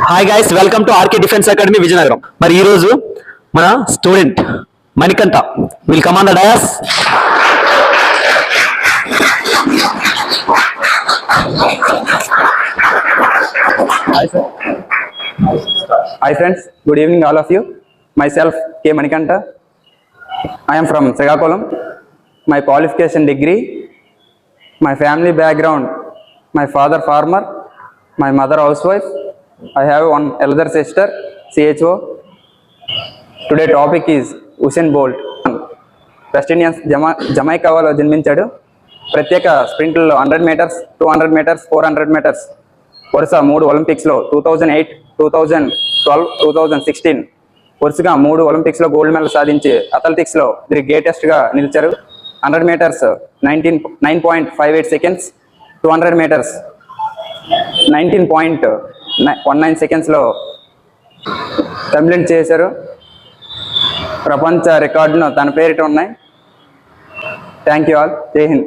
Hi guys, welcome to RK defence academy Vizianagaram. మరి ఈ రోజు మన student Manikanta will come on the dais. Hi friends, good evening all of you. Myself K. Manikanta. I am from Srikakulam. My qualification degree, my family background, my father farmer, my mother housewife. I have one elder sister, CHO. Today topic is Usain Bolt. West Indians Jamaica వాళ్ళు జన్మించాడు. ప్రత్యేక స్ప్రింట్లో 100 metres, 200 metres, 400 metres వరుస 3 ఒలింపిక్స్లో 2008, 2012, 2016 వరుసగా 3 ఒలింపిక్స్లో gold medal సాధించి అథ్లెటిక్స్లో the గ్రేటెస్ట్గా నిలిచారు. 100 metres 9.58 seconds, 200 metres 19.19 సెకండ్స్లో కంప్లీట్ చేశారు. ప్రపంచ రికార్డును తన పేరిట ఉన్నాయి. Thank you all. జై హింద్.